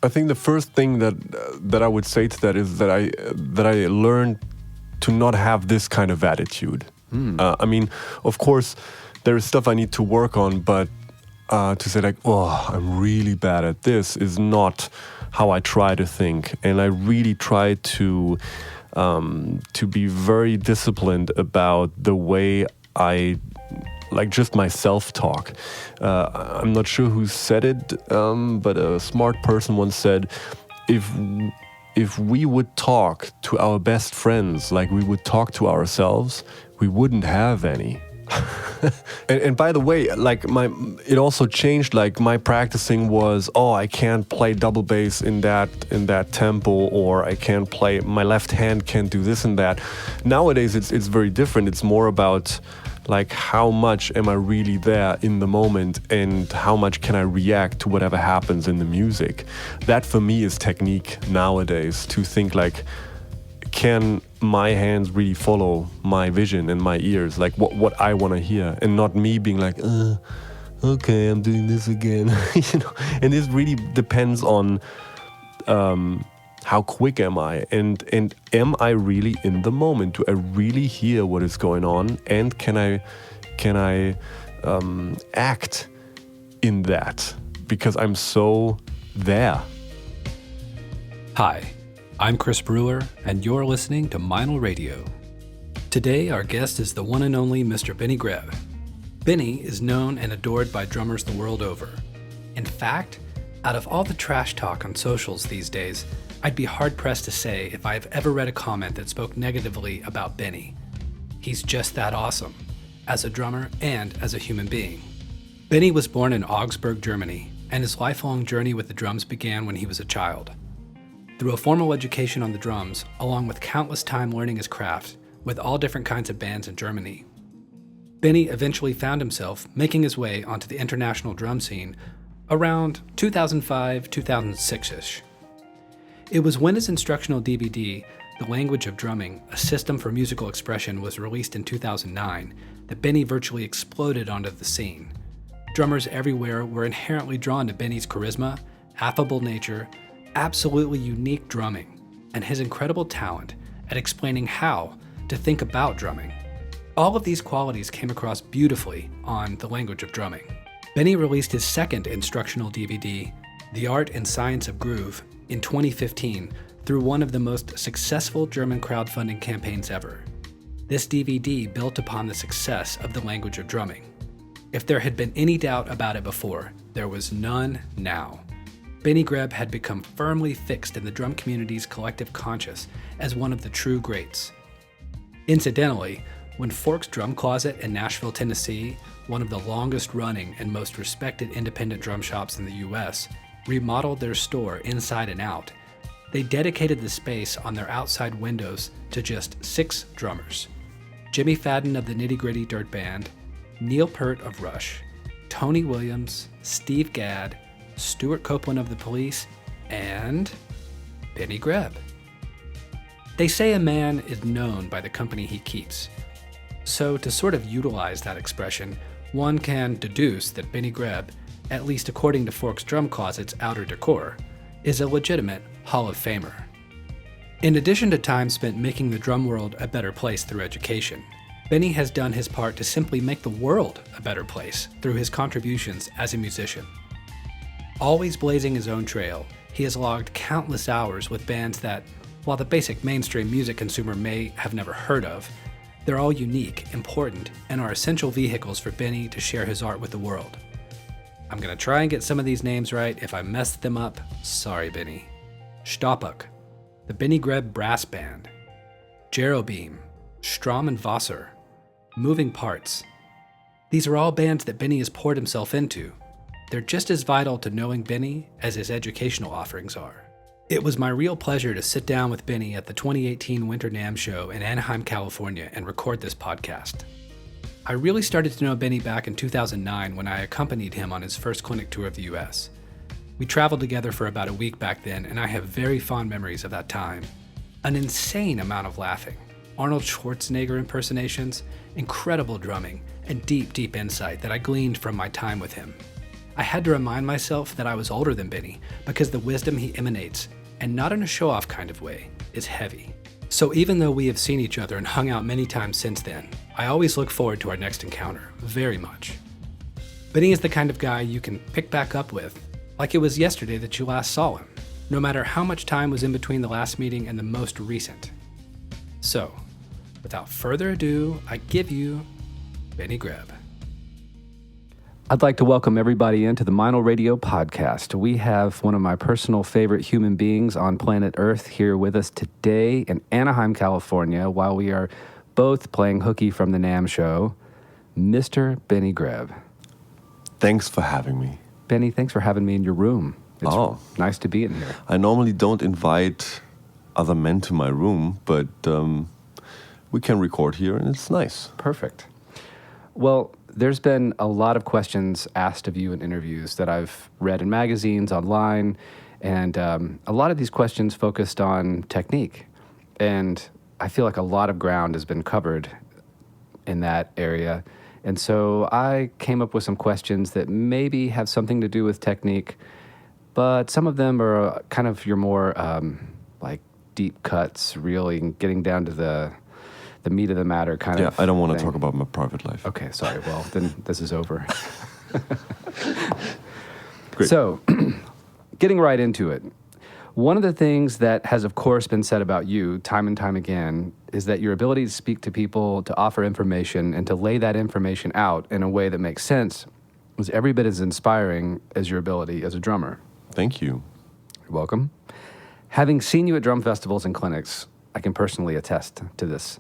I think the first thing that I would say to that is that I learned to not have this kind of attitude. I mean, of course, there is stuff I need to work on, but to say like, oh, I'm really bad at this is not how I try to think, and I really try to be very disciplined about the way I like just my self-talk. I'm not sure who said it, but a smart person once said, if we would talk to our best friends like we would talk to ourselves, we wouldn't have any. and by the way, like it also changed. Like my practicing was, I can't play double bass in that tempo, or I can't play, my left hand can't do this and that. Nowadays, it's very different. It's more about like how much am I really there in the moment, and how much can I react to whatever happens in the music. That for me is technique nowadays, to think like, can my hands really follow my vision and my ears, like what I want to hear, and not me being like, okay, I'm doing this again. And this really depends on how quick am I, and am I really in the moment? Do I really hear what is going on, and can I act in that because I'm so there? Hi, I'm Chris Brewer, and you're listening to Meinl Radio. Today, our guest is the one and only Mr. Benny Greb. Benny is known and adored by drummers the world over. In fact, out of all the trash talk on socials these days, I'd be hard-pressed to say if I've ever read a comment that spoke negatively about Benny. He's just that awesome, as a drummer and as a human being. Benny was born in Augsburg, Germany, and his lifelong journey with the drums began when he was a child. Through a formal education on the drums, along with countless time learning his craft with all different kinds of bands in Germany, Benny eventually found himself making his way onto the international drum scene around 2005-2006-ish. It was when his instructional DVD, The Language of Drumming, A System for Musical Expression, was released in 2009 that Benny virtually exploded onto the scene. Drummers everywhere were inherently drawn to Benny's charisma, affable nature, absolutely unique drumming, and his incredible talent at explaining how to think about drumming. All of these qualities came across beautifully on The Language of Drumming. Benny released his second instructional DVD, The Art and Science of Groove, in 2015 through one of the most successful German crowdfunding campaigns ever. This DVD built upon the success of The Language of Drumming. If there had been any doubt about it before, there was none now. Benny Greb had become firmly fixed in the drum community's collective conscious as one of the true greats. Incidentally, when Fork's Drum Closet in Nashville, Tennessee, one of the longest running and most respected independent drum shops in the US, remodeled their store inside and out, they dedicated the space on their outside windows to just 6 drummers: Jimmy Fadden of the Nitty Gritty Dirt Band, Neil Peart of Rush, Tony Williams, Steve Gadd, Stuart Copeland of the Police, and Benny Greb. They say a man is known by the company he keeps. So to sort of utilize that expression, one can deduce that Benny Greb, at least according to Fork's Drum Closet's outer decor, is a legitimate Hall of Famer. In addition to time spent making the drum world a better place through education, Benny has done his part to simply make the world a better place through his contributions as a musician. Always blazing his own trail, he has logged countless hours with bands that, while the basic mainstream music consumer may have never heard of, they're all unique, important, and are essential vehicles for Benny to share his art with the world. I'm going to try and get some of these names right. If I messed them up, sorry, Benny. Stoppuck, the Benny Greb Brass Band, Jerobeam, Strom and Wasser, Moving Parts. These are all bands that Benny has poured himself into. They're just as vital to knowing Benny as his educational offerings are. It was my real pleasure to sit down with Benny at the 2018 Winter NAMM show in Anaheim, California, and record this podcast. I really started to know Benny back in 2009 when I accompanied him on his first clinic tour of the US. We traveled together for about a week back then, and I have very fond memories of that time. An insane amount of laughing, Arnold Schwarzenegger impersonations, incredible drumming, and deep, deep insight that I gleaned from my time with him. I had to remind myself that I was older than Benny because the wisdom he emanates, and not in a show-off kind of way, is heavy. So even though we have seen each other and hung out many times since then, I always look forward to our next encounter, very much. Benny is the kind of guy you can pick back up with, like it was yesterday that you last saw him, no matter how much time was in between the last meeting and the most recent. So, without further ado, I give you Benny Greb. I'd like to welcome everybody into the Meinl Radio podcast. We have one of my personal favorite human beings on planet Earth here with us today in Anaheim, California, while we are both playing hooky from the NAMM show, Mr. Benny Greb. Thanks for having me. Benny, thanks for having me in your room. It's nice to be in here. I normally don't invite other men to my room, but we can record here and it's nice. Perfect. Well, there's been a lot of questions asked of you in interviews that I've read in magazines, online, and a lot of these questions focused on technique. And I feel like a lot of ground has been covered in that area. And so I came up with some questions that maybe have something to do with technique, but some of them are kind of your more like deep cuts, really getting down to the meat of the matter kind of I don't want thing. to talk about my private life. Okay, sorry. Well, then this is over. Great. So, getting right into it. One of the things that has, of course, been said about you time and time again is that your ability to speak to people, to offer information, and to lay that information out in a way that makes sense is every bit as inspiring as your ability as a drummer. Thank you. You're welcome. Having seen you at drum festivals and clinics, I can personally attest to this.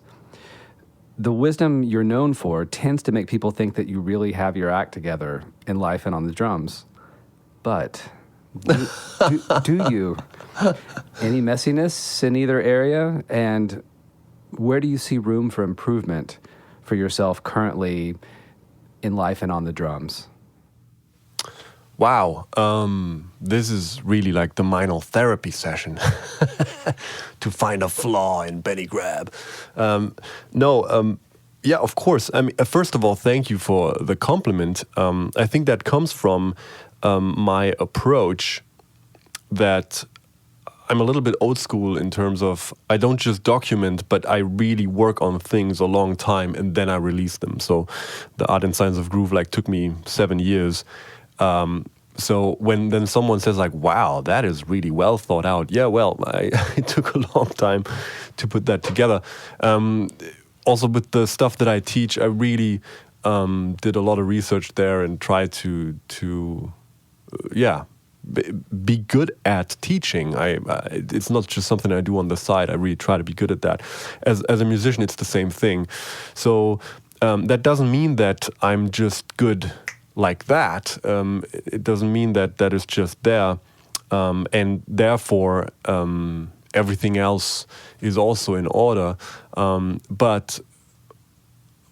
The wisdom you're known for tends to make people think that you really have your act together in life and on the drums. But do you? Any messiness in either area? And where do you see room for improvement for yourself currently in life and on the drums? Wow, this is really like the Meinl Therapy session to find a flaw in Benny Greb. Yeah, of course. I mean, first of all, thank you for the compliment. I think that comes from my approach that I'm a little bit old school in terms of I don't just document, but I really work on things a long time and then I release them. So the Art and Science of Groove took me 7 years. So when then someone says like, wow, that is really well thought out. Yeah, well, it took a long time to put that together. Also with the stuff that I teach, I really did a lot of research there and tried to be good at teaching. It's not just something I do on the side. I really try to be good at that. As a musician, it's the same thing. So that doesn't mean that I'm just good like that. It doesn't mean that that is just there, and therefore everything else is also in order. But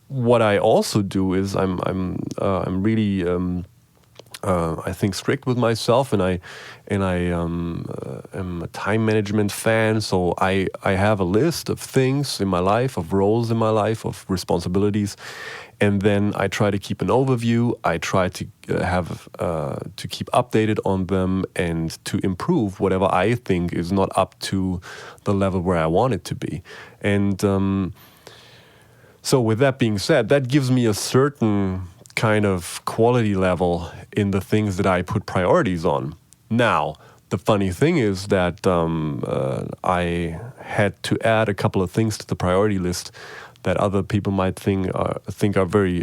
what I also do is I'm really I think strict with myself, and I am a time management fan. So I have a list of things in my life, of roles in my life, of responsibilities. And then I try to keep an overview. I try to have to keep updated on them and to improve whatever I think is not up to the level where I want it to be. And so with that being said, that gives me a certain kind of quality level in the things that I put priorities on. Now, the funny thing is that I had to add a couple of things to the priority list that other people might think are very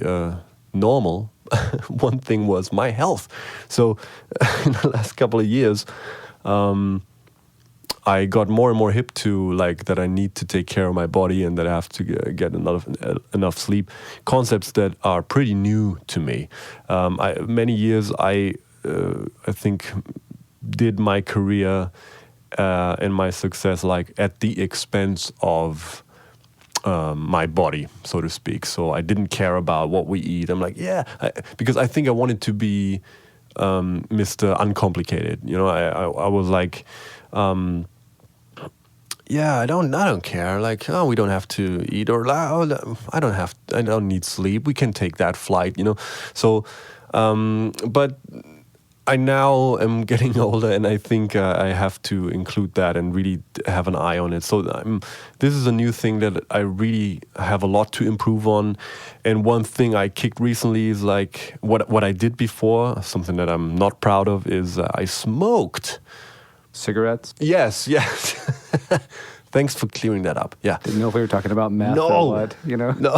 normal. One thing was my health. So in the last couple of years, I got more and more hip to like that I need to take care of my body and that I have to get enough sleep. Concepts that are pretty new to me. Many years I think did my career and my success like at the expense of my body, so to speak. So I didn't care about what we eat. I'm like, because I think I wanted to be Mr. Uncomplicated. You know, I was like, I don't care. Like, oh, we don't have to eat, or I don't need sleep. We can take that flight. You know, so but I now am getting older, and I think I have to include that and really have an eye on it. So this is a new thing that I really have a lot to improve on. And one thing I kicked recently is like what I did before, something that I'm not proud of, is I smoked. Cigarettes? Yes. Thanks for clearing that up. Yeah. Didn't know if we were talking about meth or what, you know? No.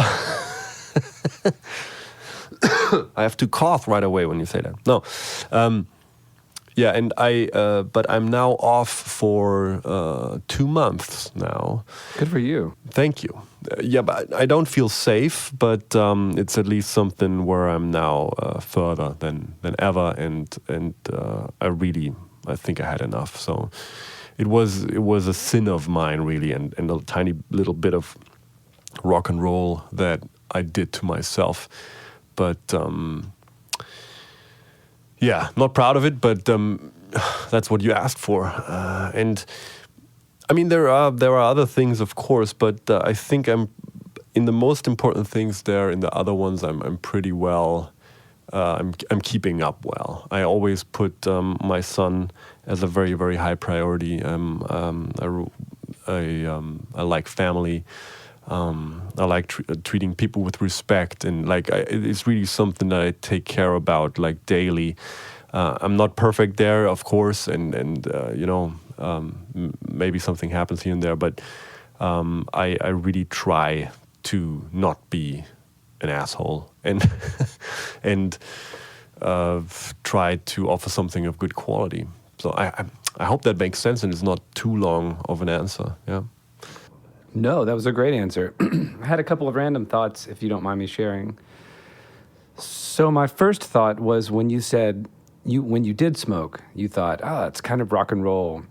I have to cough right away when you say that. No. Yeah, and but I'm now off for 2 months now. Good for you. Thank you. Yeah, but I don't feel safe, but it's at least something where I'm now further than ever, and I think I had enough. So it was a sin of mine, really, and a tiny little bit of rock and roll that I did to myself. But yeah, not proud of it, but that's what you asked for. And I mean, there are other things, of course, but I think I'm in the most important things there. In the other ones, I'm pretty well. I'm keeping up well. I always put my son as a very, very high priority. I like family. I like treating people with respect, and like it's really something that I take care about like daily. I'm not perfect there, of course, and you know, maybe something happens here and there, but I really try to not be an asshole and try to offer something of good quality. So I hope that makes sense and it's not too long of an answer. Yeah. No, that was a great answer. I had a couple of random thoughts, if you don't mind me sharing. So my first thought was when you said, when you did smoke, you thought, it's kind of rock and roll.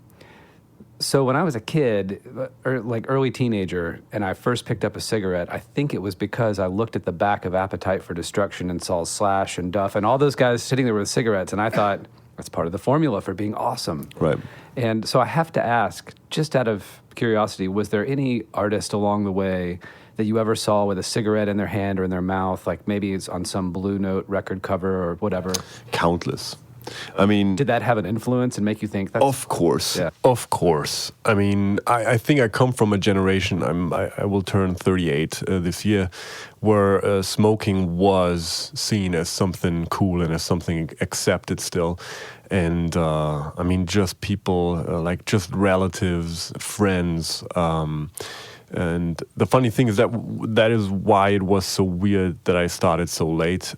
So when I was a kid, or like early teenager, and I first picked up a cigarette, I think it was because I looked at the back of Appetite for Destruction and saw Slash and Duff and all those guys sitting there with cigarettes, and I thought, that's part of the formula for being awesome. Right. And so I have to ask, just out of curiosity, was there any artist along the way that you ever saw with a cigarette in their hand or in their mouth, like maybe it's on some Blue Note record cover or whatever? Countless. I mean... Did that have an influence and make you think that? Of course. Yeah. Of course. I mean, I think I come from a generation, I will turn 38 this year, where smoking was seen as something cool and as something accepted still. And I mean, just people, like just relatives, friends. And the funny thing is that is why it was so weird that I started so late.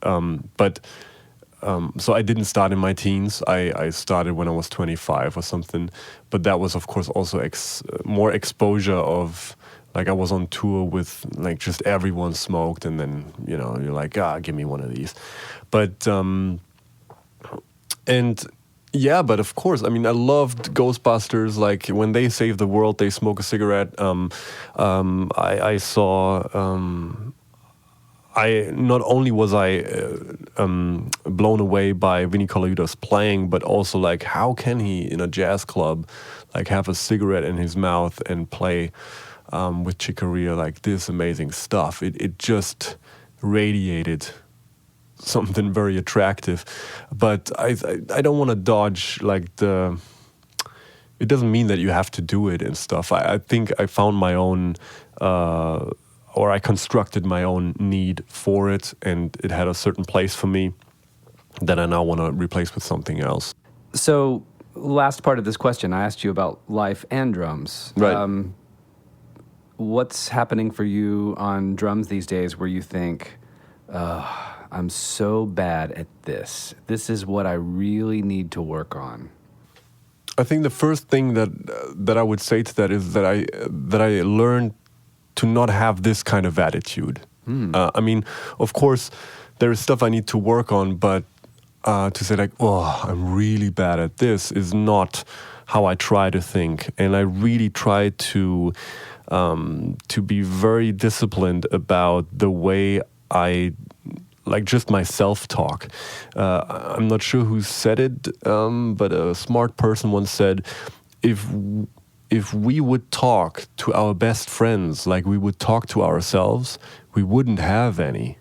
So I didn't start in my teens. I started when I was 25 or something. But that was, of course, also more exposure of, like, I was on tour with, like, just everyone smoked. And then, you know, you're like, give me one of these. But, and... yeah, but of course, I mean, I loved Ghostbusters. Like, when they save the world, they smoke a cigarette. I saw... not only was I blown away by Vinnie Colaiuta's playing, but also, like, how can he, in a jazz club, like, have a cigarette in his mouth and play with Chick Corea, like, this amazing stuff. It just radiated something very attractive. But I don't want to dodge, like, it doesn't mean that you have to do it and stuff. I think I found my own... or I constructed my own need for it, and it had a certain place for me that I now want to replace with something else. So, last part of this question, I asked you about life and drums. Right. What's happening for you on drums these days where you think, I'm so bad at this. This is what I really need to work on? I think the first thing that I would say to that is that I learned to not have this kind of attitude. I mean, of course, there is stuff I need to work on, but to say like, I'm really bad at this is not how I try to think. And I really try to be very disciplined about the way I, like, just my self-talk. I'm not sure who said it, but a smart person once said, if we would talk to our best friends like we would talk to ourselves, we wouldn't have any.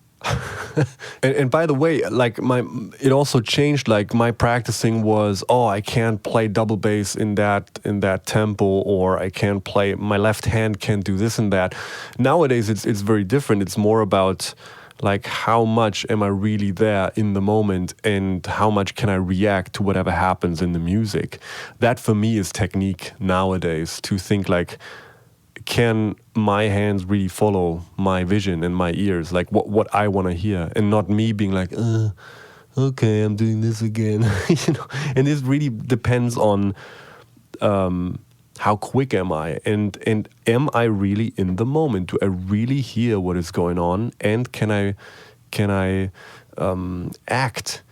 And by the way, like it also changed. Like my practicing was, I can't play double bass in that tempo, or I can't play, my left hand can't do this and that. Nowadays, it's very different. It's more about like how much am I really there in the moment, and how much can I react to whatever happens in the music. That for me is technique nowadays, to think like, can my hands really follow my vision and my ears, like what I want to hear, and not me being like, okay, I'm doing this again. And this really depends on how quick am I, and am I really in the moment? Do I really hear what is going on, and can I act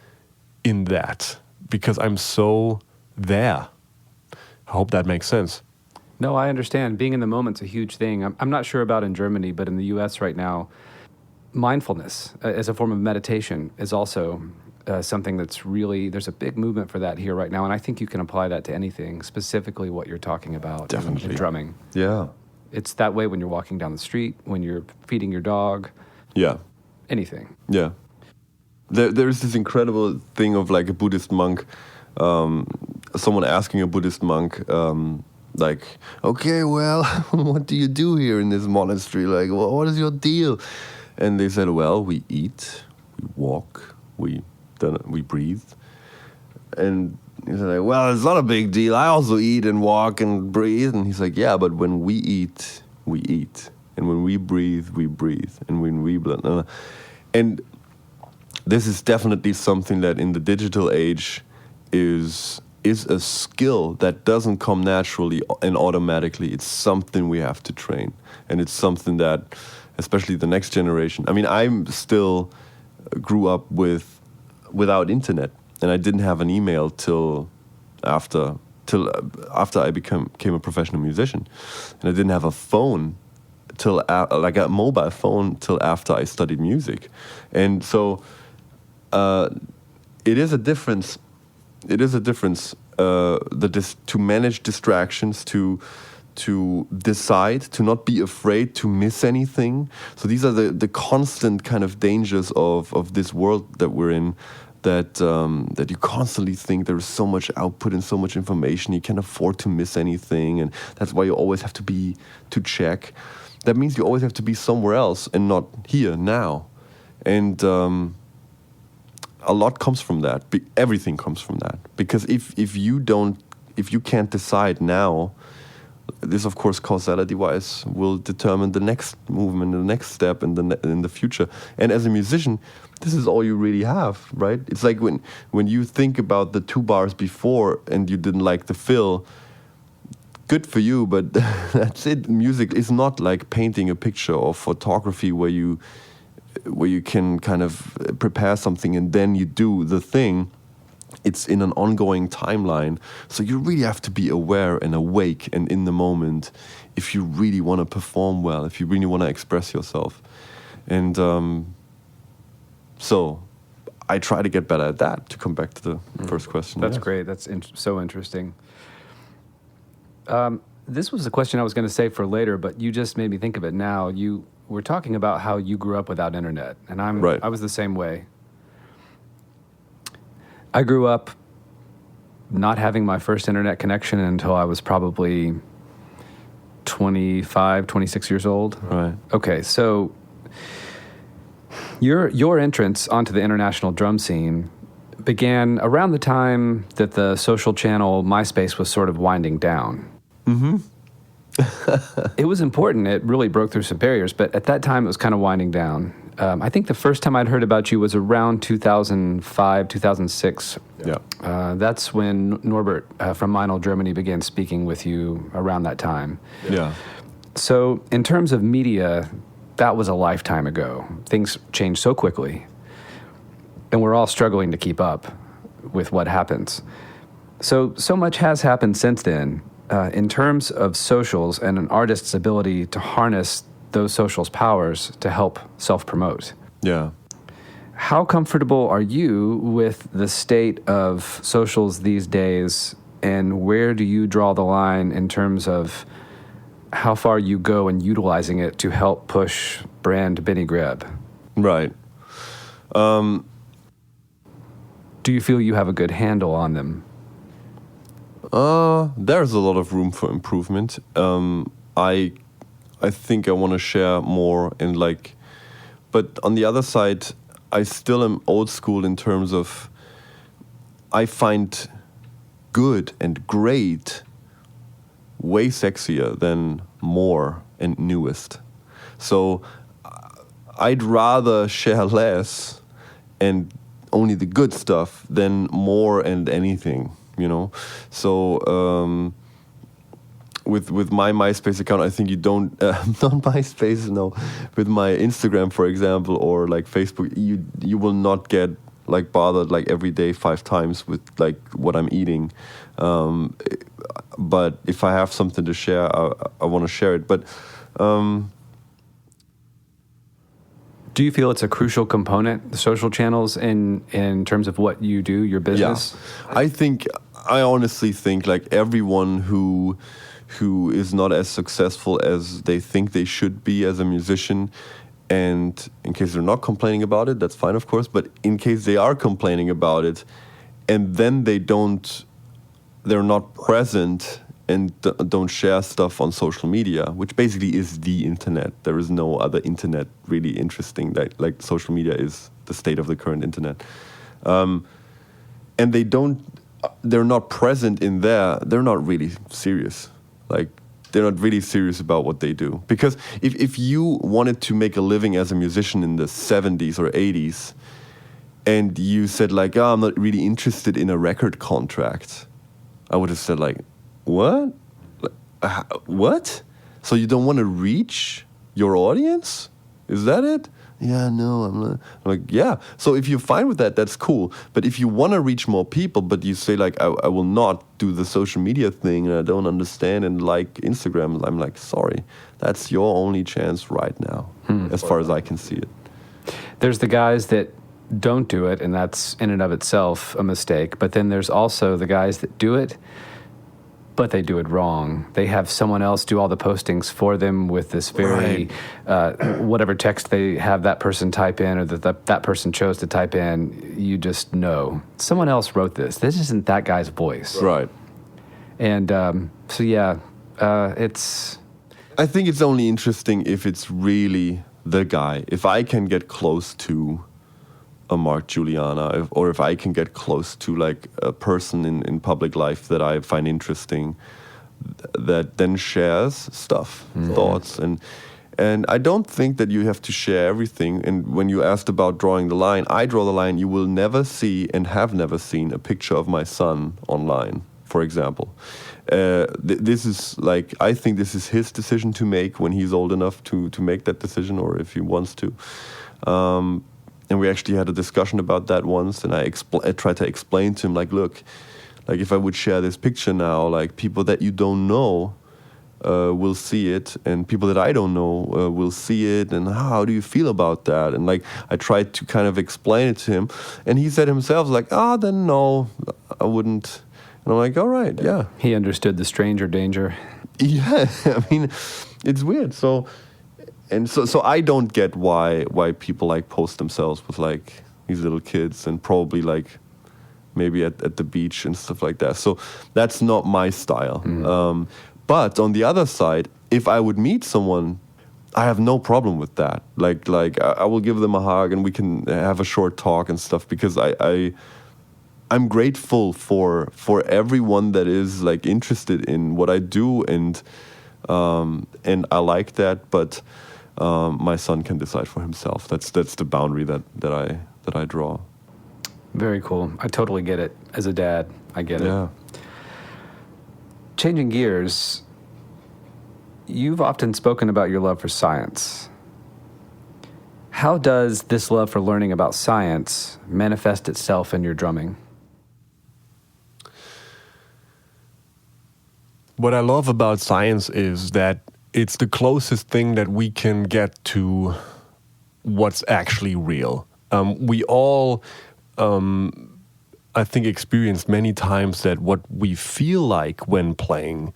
in that because I'm so there? I hope that makes sense. No, I understand. Being in the moment's a huge thing. I'm not sure about in Germany, but in the U.S. right now, mindfulness as a form of meditation is also something that's really, there's a big movement for that here right now, and I think you can apply that to anything, specifically what you're talking about. Definitely. In drumming. Yeah. It's that way when you're walking down the street, when you're feeding your dog. Yeah. Anything. Yeah. There's this incredible thing of like a Buddhist monk, someone asking a Buddhist monk, like, okay, well, what do you do here in this monastery? Like, what is your deal? And they said, well, we eat, we walk, we breathe. And he said, like, well, it's not a big deal. I also eat and walk and breathe. And he's like, yeah, but when we eat, we eat. And when we breathe, we breathe. And when we and this is definitely something that in the digital age is a skill that doesn't come naturally and automatically. It's something we have to train. And it's something that, especially the next generation, I mean, I'm still grew up without internet, and I didn't have an email till after I became a professional musician. And I didn't have a phone till like a mobile phone till after I studied music. And so it is a difference. It is a difference to manage distractions, to decide, to not be afraid to miss anything. So these are the constant kind of dangers of this world that we're in, that you constantly think there is so much output and so much information, you can't afford to miss anything, and that's why you always have to check. That means you always have to be somewhere else and not here, now. And a lot comes from that. Everything comes from that. Because if you can't decide now, this, of course, causality-wise, will determine the next movement, the next step in the future. And as a musician, this is all you really have, right? It's like when you think about the 2 bars before and you didn't like the fill, good for you, but that's it. Music is not like painting a picture or photography where you can kind of prepare something and then you do the thing. It's in an ongoing timeline. So you really have to be aware and awake and in the moment if you really want to perform well, if you really want to express yourself. And so I try to get better at that, to come back to the first question. That's great. That's so interesting. This was a question I was going to say for later, but you just made me think of it now. You were talking about how you grew up without internet, and I was the same way. I grew up not having my first internet connection until I was probably 25, 26 years old. Right. Okay, so your entrance onto the international drum scene began around the time that the social channel MySpace was sort of winding down. Mm-hmm. It was important. It really broke through some barriers, but at that time it was kind of winding down. I think the first time I'd heard about you was around 2005, 2006. Yeah. That's when Norbert from Meinl Germany began speaking with you around that time. Yeah. So in terms of media, that was a lifetime ago. Things changed so quickly, and we're all struggling to keep up with what happens. So much has happened since then. In terms of socials and an artist's ability to harness those socials' powers to help self-promote. Yeah. How comfortable are you with the state of socials these days, and where do you draw the line in terms of how far you go in utilizing it to help push brand Benny Greb? Right. Do you feel you have a good handle on them? There's a lot of room for improvement. I think I want to share more and like, but on the other side, I still am old school in terms of I find good and great way sexier than more and newest. So I'd rather share less and only the good stuff than more and anything, you know? So with my MySpace account, I think you don't, not MySpace, no. With my Instagram, for example, or like Facebook, you will not get like bothered like every day 5 times with like what I'm eating. But if I have something to share, I want to share it. But do you feel it's a crucial component, the social channels, in terms of what you do, your business? Yeah. I honestly think like everyone who is not as successful as they think they should be as a musician, and in case they're not complaining about it, that's fine, of course, but in case they are complaining about it, and then they're not present and don't share stuff on social media, which basically is the internet. There is no other internet really interesting. Like social media is the state of the current internet. And they're not present in there. They're not really serious. Like they're not really serious about what they do. Because if you wanted to make a living as a musician in the 70s or 80s, and you said like, I'm not really interested in a record contract, I would have said like, what? What? So you don't want to reach your audience? Is that it? Yeah, no, I'm not. I'm like, yeah. So if you're fine with that, that's cool. But if you want to reach more people, but you say like, I will not do the social media thing and I don't understand and like Instagram, I'm like, sorry, that's your only chance right now, as far as I can see it. There's the guys that don't do it, and that's in and of itself a mistake. But then there's also the guys that do it, but they do it wrong. They have someone else do all the postings for them with this very, whatever text they have that person type in or that person chose to type in, you just know. Someone else wrote this. This isn't that guy's voice. Right. And so, yeah, it's... I think it's only interesting if it's really the guy. If I can get close to a Mark Juliana, or if I can get close to like a person in public life that I find interesting, that then shares stuff, thoughts, and I don't think that you have to share everything. And when you asked about drawing the line, I draw the line. You will never see and have never seen a picture of my son online, for example. This is like, I think this is his decision to make when he's old enough to make that decision, or if he wants to. And we actually had a discussion about that once, and I tried to explain to him, like, look, like if I would share this picture now, like people that you don't know will see it, and people that I don't know will see it, and how do you feel about that? And like I tried to kind of explain it to him, and he said himself, like, then no, I wouldn't. And I'm like, all right, yeah. He understood the stranger danger. Yeah, I mean, it's weird. So I don't get why people like post themselves with like these little kids and probably like maybe at the beach and stuff like that. So that's not my style. But on the other side, if I would meet someone, I have no problem with that. Like I will give them a hug and we can have a short talk and stuff, because I'm grateful for everyone that is like interested in what I do, and I like that, but my son can decide for himself. That's the boundary that I draw. Very cool. I totally get it. As a dad, I get Yeah. it. Changing gears, you've often spoken about your love for science. How does this love for learning about science manifest itself in your drumming? What I love about science is that it's the closest thing that we can get to what's actually real. We all, I think, experienced many times that what we feel like when playing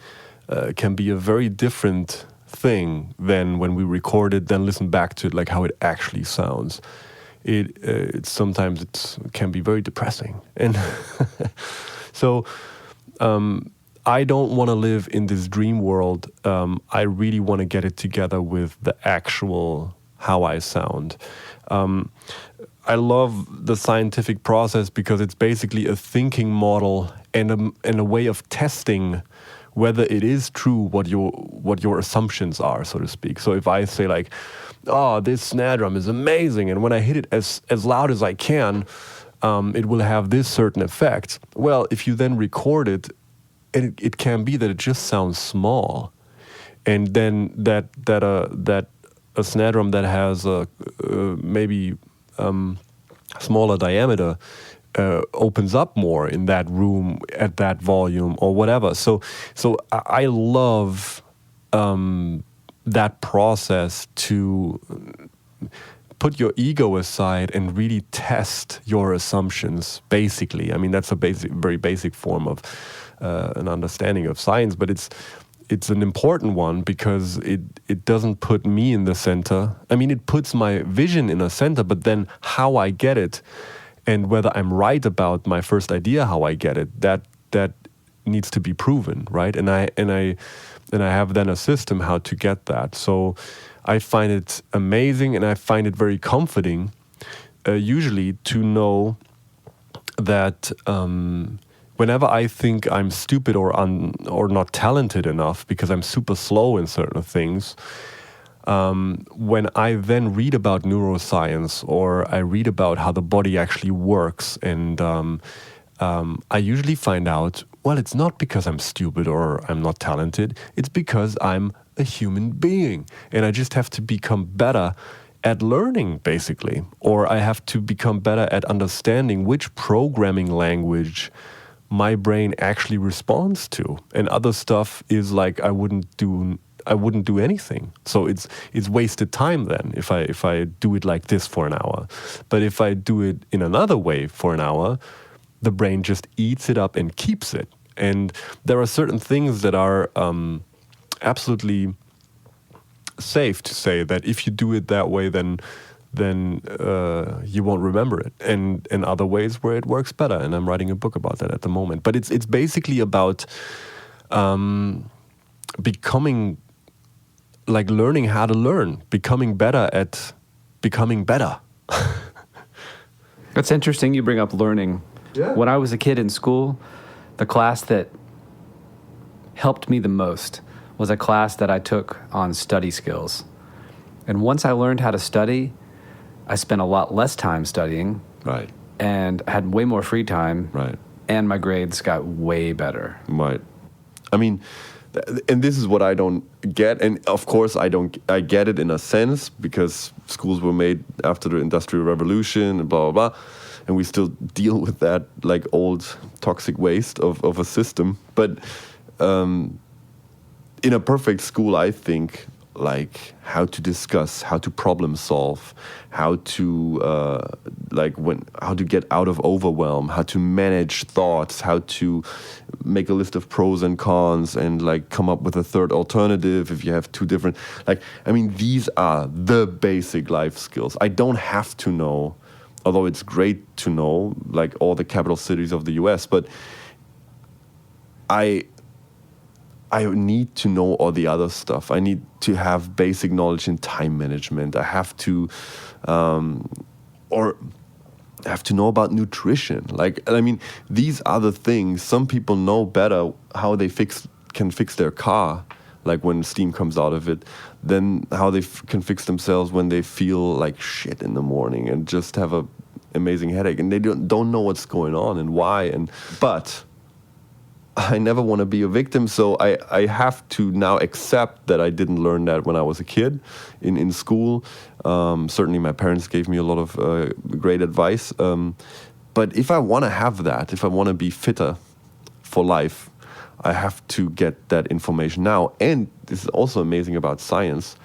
can be a very different thing than when we record it, then listen back to it, like how it actually sounds. it sometimes it can be very depressing. And so I don't want to live in this dream world. I really want to get it together with the actual how I sound. I love the scientific process because it's basically a thinking model and a way of testing whether it is true what your assumptions are, so to speak. So if I say like, oh, this snare drum is amazing, and when I hit it as loud as I can, it will have this certain effect. Well, if you then record it, it can be that it just sounds small, and then that a snare drum that has a maybe smaller diameter opens up more in that room at that volume or whatever. So I love that process to put your ego aside and really test your assumptions. Basically, I mean that's a very basic form of an understanding of science, but it's an important one because it doesn't put me in the center. I mean, it puts my vision in a center, but then how I get it and whether I'm right about my first idea, how I get it, that needs to be proven, right? And I have then a system how to get that. So I find it amazing and I find it very comforting, usually to know that whenever I think I'm stupid or not talented enough because I'm super slow in certain things, when I then read about neuroscience or I read about how the body actually works, and I usually find out, well, it's not because I'm stupid or I'm not talented, it's because I'm a human being and I just have to become better at learning, basically, or I have to become better at understanding which programming language my brain actually responds to, and other stuff is like I wouldn't do anything. So it's wasted time then if I do it like this for an hour. But if I do it in another way for an hour, the brain just eats it up and keeps it. And there are certain things that are absolutely safe to say that if you do it that way, then you won't remember it, and in other ways where it works better. And I'm writing a book about that at the moment. But it's basically about becoming, like learning how to learn, becoming better at becoming better. That's interesting you bring up learning. Yeah. When I was a kid in school, the class that helped me the most was a class that I took on study skills. And once I learned how to study, I spent a lot less time studying. Right. And had way more free time. Right. And my grades got way better. Right. I mean, and this is what I don't get. And of course, I get it in a sense because schools were made after the Industrial Revolution and blah, blah, blah. And we still deal with that like old toxic waste of a system. But in a perfect school, I think, like how to discuss, how to problem solve, how to how to get out of overwhelm, how to manage thoughts, how to make a list of pros and cons and like come up with a third alternative if you have two different, these are the basic life skills. I don't have to know, although it's great to know like all the capital cities of the US, but I need to know all the other stuff. I need to have basic knowledge in time management. I have to, know about nutrition. These are the things. Some people know better how they can fix their car, like when steam comes out of it, than how they can fix themselves when they feel like shit in the morning and just have a amazing headache, and they don't know what's going on and why. But I never want to be a victim, so I have to now accept that I didn't learn that when I was a kid in school. Certainly my parents gave me a lot of great advice. But if I want to have that, if I want to be fitter for life, I have to get that information now. And this is also amazing about science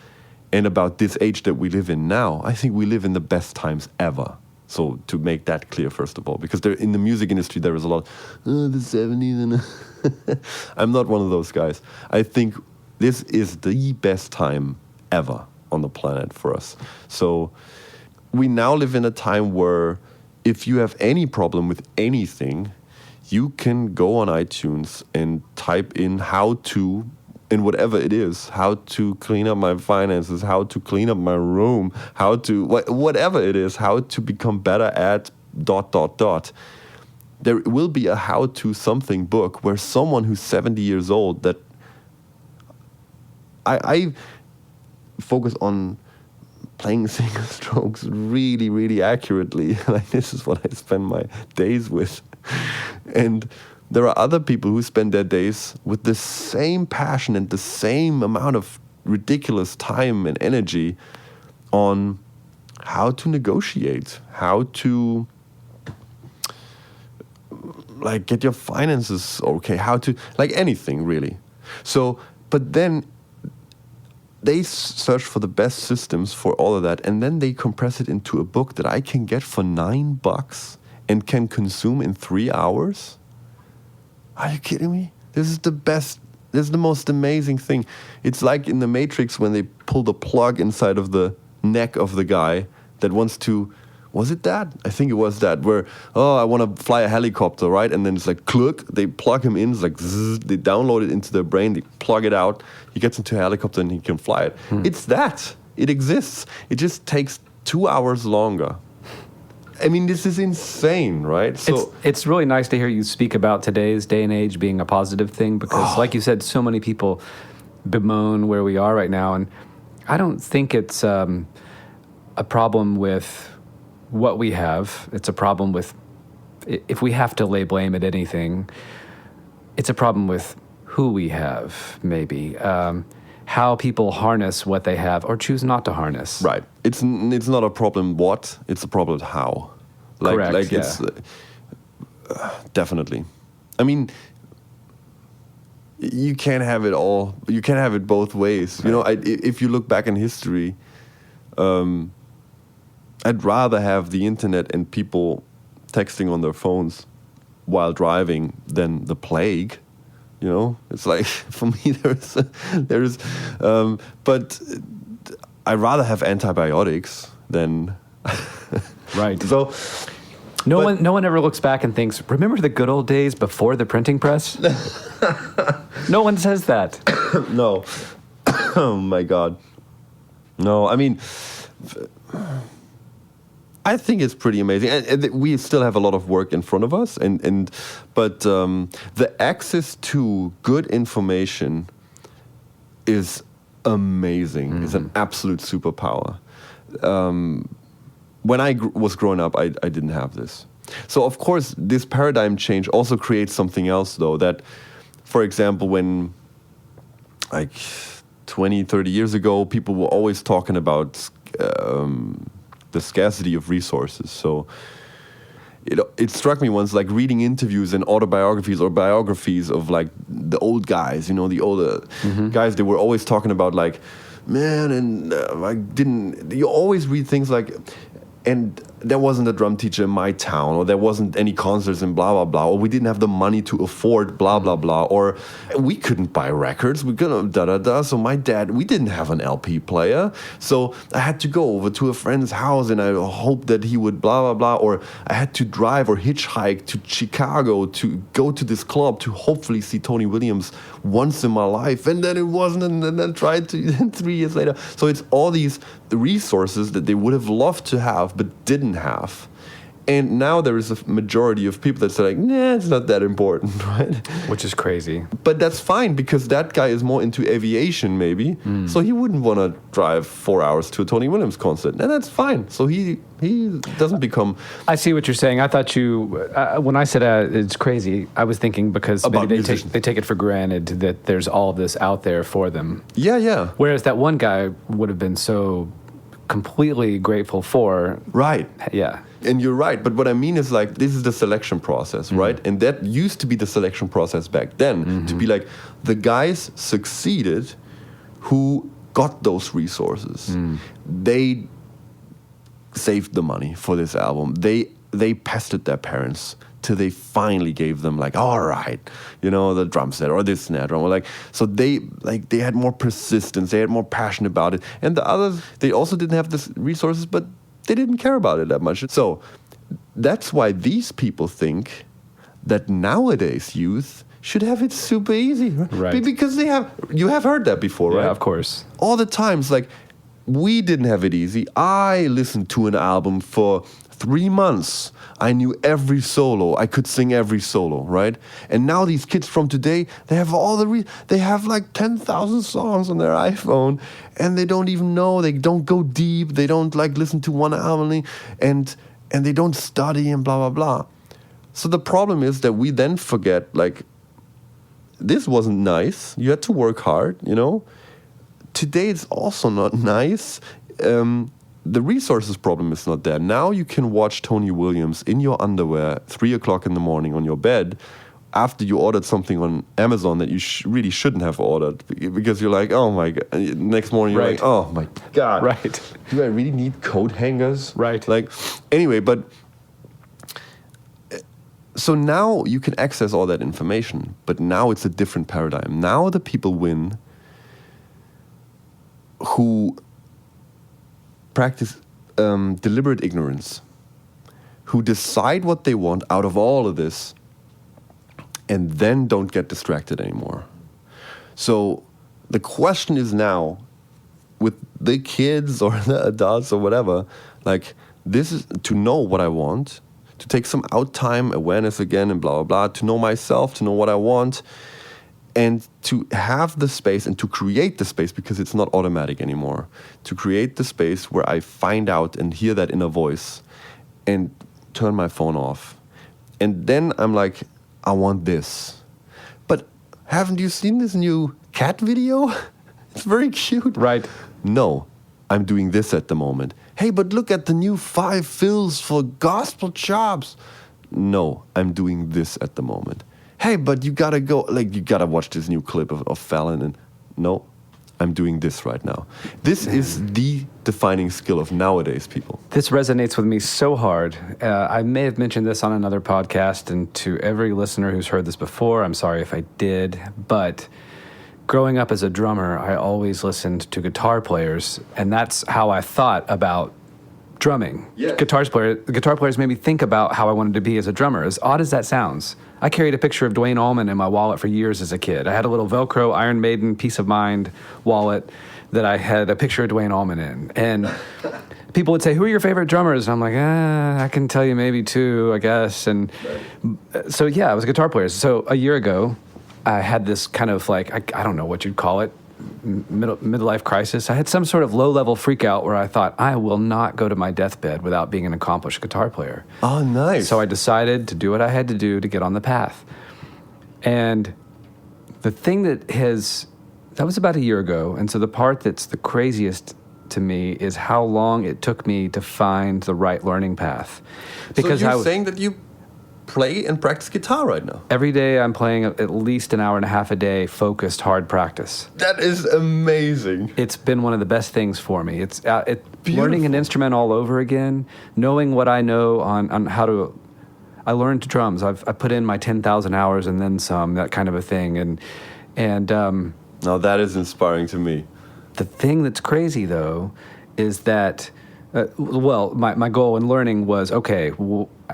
and about this age that we live in now. I think we live in the best times ever. So to make that clear, first of all, because in the music industry, there is a lot, the 70s, and I'm not one of those guys. I think this is the best time ever on the planet for us. So we now live in a time where if you have any problem with anything, you can go on iTunes and type in how to, in whatever it is, how to clean up my finances, how to clean up my room, how to, whatever it is, how to become better at ... There will be a how-to something book where someone who's 70 years old that I focus on playing single strokes really, really accurately. Like, this is what I spend my days with. And there are other people who spend their days with the same passion and the same amount of ridiculous time and energy on how to negotiate, how to like get your finances okay, how to, like anything really. So, but then they search for the best systems for all of that, and then they compress it into a book that I can get for $9 and can consume in 3 hours. Are you kidding me? This is the best. This is the most amazing thing. It's like in the Matrix when they pull the plug inside of the neck of the guy that wants to. Was it that? I think it was that, where, I want to fly a helicopter, right? And then it's like, click, they plug him in, it's like, zzz, they download it into their brain, they plug it out, he gets into a helicopter and he can fly it. It's that. It exists. It just takes 2 hours longer. I mean, this is insane, right? So it's really nice to hear you speak about today's day and age being a positive thing because, like you said, so many people bemoan where we are right now. And I don't think it's a problem with what we have. It's a problem with, if we have to lay blame at anything, it's a problem with who we have, maybe. How people harness what they have or choose not to harness. Right. It's not a problem what, it's a problem how. Correct, Like yeah. it's definitely. I mean, you can't have it all. You can't have it both ways. Right. You know, if you look back in history, I'd rather have the internet and people texting on their phones while driving than the plague. You know, it's like, for me, but I'd rather have antibiotics than. Right. So, no one ever looks back and thinks, remember the good old days before the printing press? No one says that. No. Oh my God. No, I mean, I think it's pretty amazing, and we still have a lot of work in front of us. But the access to good information is amazing. Mm-hmm. It's an absolute superpower. When I was growing up, I didn't have this. So of course, this paradigm change also creates something else, though. That, for example, when like 20, 30 years ago, people were always talking about the scarcity of resources. So it struck me once, like reading interviews and autobiographies or biographies of like the old guys, you know, the older guys, they were always talking about like, man, and you always read things like, and there wasn't a drum teacher in my town, or there wasn't any concerts and blah, blah, blah, or we didn't have the money to afford blah, blah, blah, or we couldn't buy records, we couldn't da-da-da, so my dad, we didn't have an LP player, so I had to go over to a friend's house and I hoped that he would blah, blah, blah, or I had to drive or hitchhike to Chicago to go to this club to hopefully see Tony Williams once in my life, and then it wasn't, and then tried to 3 years later. So it's all these resources that they would have loved to have but didn't have. And now there is a majority of people that say like, nah, it's not that important, right? Which is crazy. But that's fine, because that guy is more into aviation maybe, so he wouldn't want to drive 4 hours to a Tony Williams concert, and that's fine. So he doesn't become... I see what you're saying. I thought when I said it's crazy, I was thinking because maybe they take it for granted that there's all of this out there for them. Yeah. Whereas that one guy would have been so completely grateful for... Right. Yeah. And you're right, but what I mean is like, this is the selection process, right? And that used to be the selection process back then, to be like, the guys succeeded who got those resources. They saved the money for this album. They pestered their parents till they finally gave them like, all right, you know, the drum set or this snare drum, or like, so they had more persistence, they had more passion about it. And the others, they also didn't have the resources, but they didn't care about it that much. So that's why these people think that nowadays youth should have it super easy. Right. Because you have heard that before, right? Yeah, of course. All the times, like, we didn't have it easy. I listened to an album for 3 months. I knew every solo. I could sing every solo, right? And now these kids from today, they have they have like 10,000 songs on their iPhone, and they don't even know. They don't go deep. They don't like listen to one album, and they don't study and blah, blah, blah. So the problem is that we then forget, like, this wasn't nice. You had to work hard, you know? Today it's also not nice. The resources problem is not there. Now you can watch Tony Williams in your underwear 3 o'clock in the morning on your bed after you ordered something on Amazon that you really shouldn't have ordered, because you're like, oh my God. Next morning you're like, oh my God. Right. Do I really need coat hangers? Right. Like, anyway, but so now you can access all that information, but now it's a different paradigm. Now the people win who practice deliberate ignorance, who decide what they want out of all of this, and then don't get distracted anymore. So the question is now, with the kids or the adults or whatever, like, this is to know what I want, to take some out time, awareness again, and blah, blah, blah, to know myself, to know what I want, and to have the space and to create the space, because it's not automatic anymore, to create the space where I find out and hear that inner voice and turn my phone off. And then I'm like, I want this. But haven't you seen this new cat video? It's very cute. Right. No, I'm doing this at the moment. Hey, but look at the new 5 fills for gospel chops. No, I'm doing this at the moment. Hey, but you gotta go, like, you gotta watch this new clip of Fallon. And no, I'm doing this right now. This is the defining skill of nowadays people. This resonates with me so hard. I may have mentioned this on another podcast, and to every listener who's heard this before, I'm sorry if I did, but growing up as a drummer, I always listened to guitar players, and that's how I thought about drumming. Yeah. Guitar players made me think about how I wanted to be as a drummer, as odd as that sounds. I carried a picture of Duane Allman in my wallet for years as a kid. I had a little Velcro Iron Maiden Peace of Mind wallet that I had a picture of Duane Allman in. And people would say, who are your favorite drummers? And I'm like, I can tell you maybe 2, I guess. And so, yeah, I was a guitar player. So a year ago, I had this kind of like, I don't know what you'd call it, midlife crisis. I had some sort of low-level freak out where I thought, I will not go to my deathbed without being an accomplished guitar player. Oh, nice. So I decided to do what I had to do to get on the path. And the thing that was about a year ago, and so the part that's the craziest to me is how long it took me to find the right learning path. Because so you're saying that you play and practice guitar right now? Every day I'm playing at least an hour and a half a day, focused, hard practice. That is amazing. It's been one of the best things for me. It's learning an instrument all over again, knowing what I know on how to... I learned drums. I put in my 10,000 hours and then some, that kind of a thing. And now that is inspiring to me. The thing that's crazy, though, is that... my goal in learning was, okay,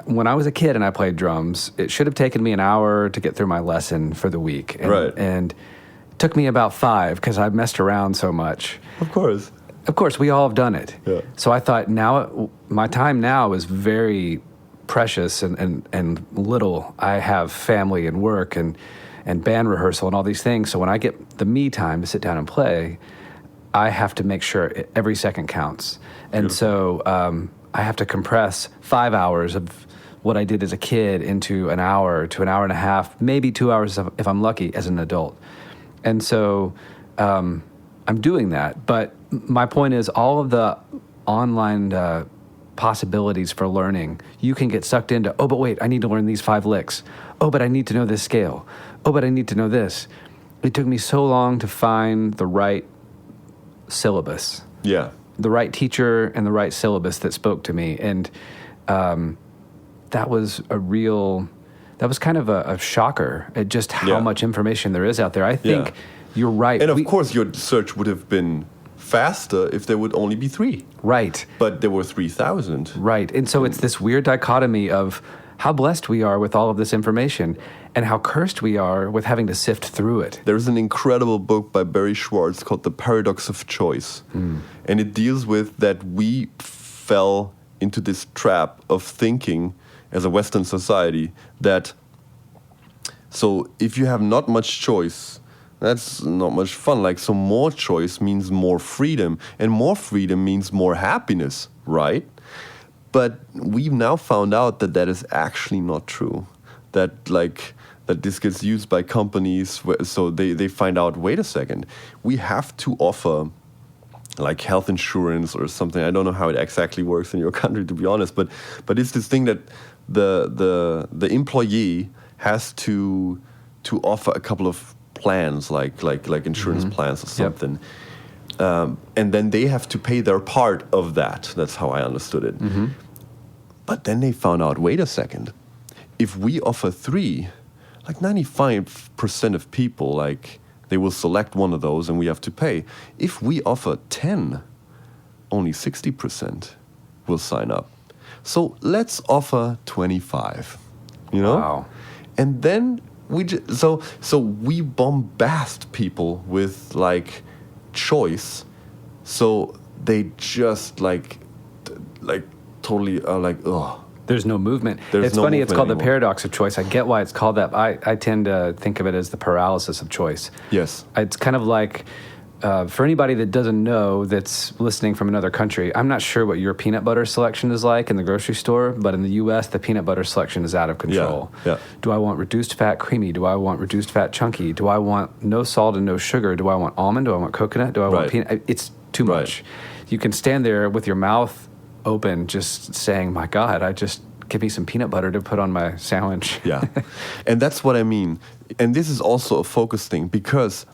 when I was a kid and I played drums, it should have taken me an hour to get through my lesson for the week. And it took me about 5 because I messed around so much. Of course, we all have done it. Yeah. So I thought my time now is very precious and little. I have family and work and band rehearsal and all these things. So when I get the me time to sit down and play, I have to make sure every second counts. And so I have to compress 5 hours of what I did as a kid into an hour to an hour and a half, maybe 2 hours if I'm lucky as an adult. And so I'm doing that. But my point is, all of the online possibilities for learning, you can get sucked into, oh, but wait, I need to learn these 5 licks. Oh, but I need to know this scale. Oh, but I need to know this. It took me so long to find the right syllabus. Yeah. The right teacher and the right syllabus that spoke to me. And that was kind of a shocker at just how much information there is out there. I think you're right. And of course your search would have been faster if there would only be 3. Right. But there were 3,000. Right. And so it's this weird dichotomy of how blessed we are with all of this information and how cursed we are with having to sift through it. There's an incredible book by Barry Schwartz called The Paradox of Choice. And it deals with that we fell into this trap of thinking as a Western society that, so if you have not much choice, that's not much fun. Like, so more choice means more freedom, and more freedom means more happiness, right? But we've now found out that that is actually not true. That this gets used by companies, so they find out, wait a second, we have to offer like health insurance or something. I don't know how it exactly works in your country, to be honest, but it's this thing that the employee has to offer a couple of plans, like insurance plans or something. Yep. And then they have to pay their part of that. That's how I understood it. But then they found out, wait a second, if we offer 3, like 95% of people, like, they will select one of those and we have to pay. If we offer 10, only 60% will sign up. So let's offer 25, you know? Wow. And then so we bombast people with, like, choice, so they just, like totally are like, ugh. There's no movement. It's no funny, it's called movement the paradox of choice. I get why it's called that. I tend to think of it as the paralysis of choice. Yes. It's kind of like, for anybody that doesn't know, that's listening from another country, I'm not sure what your peanut butter selection is like in the grocery store, but in the U.S., the peanut butter selection is out of control. Yeah. Do I want reduced fat creamy? Do I want reduced fat chunky? Do I want no salt and no sugar? Do I want almond? Do I want coconut? Do I want peanut? It's too much. You can stand there with your mouth open, just saying, my God, give me some peanut butter to put on my sandwich. Yeah. And that's what I mean. And this is also a focus thing, because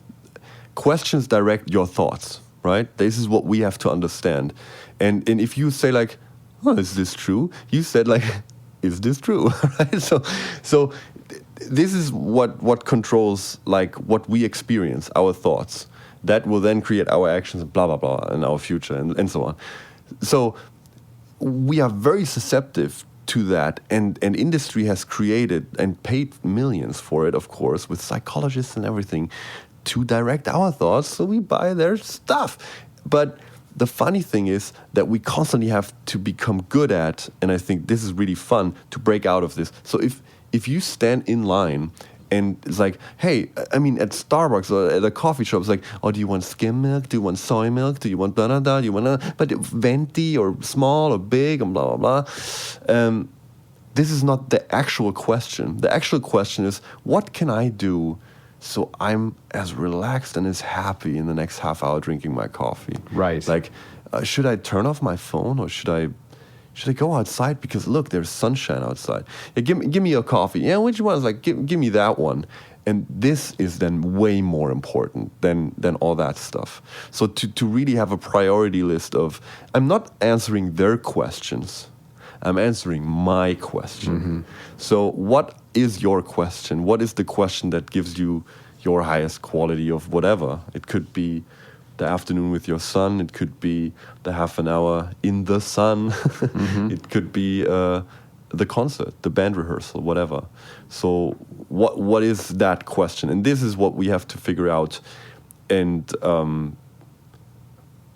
questions direct your thoughts, right? This is what we have to understand. And if you say, like, oh, is this true? You said, like, is this true? Right? So this is what controls, like, what we experience, our thoughts. That will then create our actions, blah, blah, blah, and our future, and so on. So we are very susceptible to that, and industry has created and paid millions for it, of course, with psychologists and everything, to direct our thoughts, so we buy their stuff. But the funny thing is that we constantly have to become good at, and I think this is really fun, to break out of this. So if you stand in line and it's like, hey, I mean, at Starbucks or at a coffee shop, it's like, oh, do you want skim milk? Do you want soy milk? Do you want blah, blah, blah? Do you want but venti or small or big and blah, blah, blah. This is not the actual question. The actual question is, what can I do so I'm as relaxed and as happy in the next half hour drinking my coffee? Right. Like, should I turn off my phone, or should I go outside because, look, there's sunshine outside? Yeah, give me a coffee. Yeah, which one? Is like, give me that one. And this is then way more important than all that stuff. So to really have a priority list of, I'm not answering their questions, I'm answering my question. So what is your question? What is the question that gives you your highest quality of whatever? It could be the afternoon with your son. It could be the half an hour in the sun. It could be the concert, the band rehearsal, whatever. So what is that question? And this is what we have to figure out. And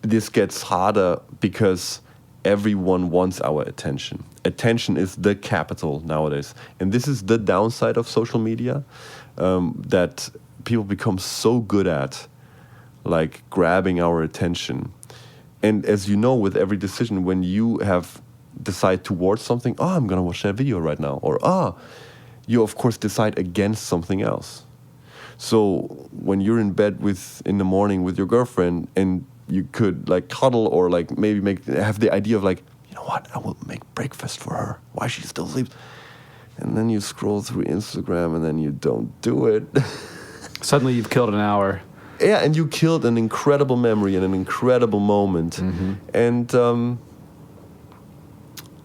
this gets harder because everyone wants our attention. Attention is the capital nowadays. And this is the downside of social media, that people become so good at, like, grabbing our attention. And as you know, with every decision, when you have decide towards something, oh, I'm going to watch that video right now, or you of course decide against something else. So when you're in bed in the morning with your girlfriend, and you could, like, cuddle, or like maybe have the idea of, like, you know what, I will make breakfast for her while she still sleeps. And then you scroll through Instagram and then you don't do it. Suddenly you've killed an hour. Yeah, and you killed an incredible memory and an incredible moment. And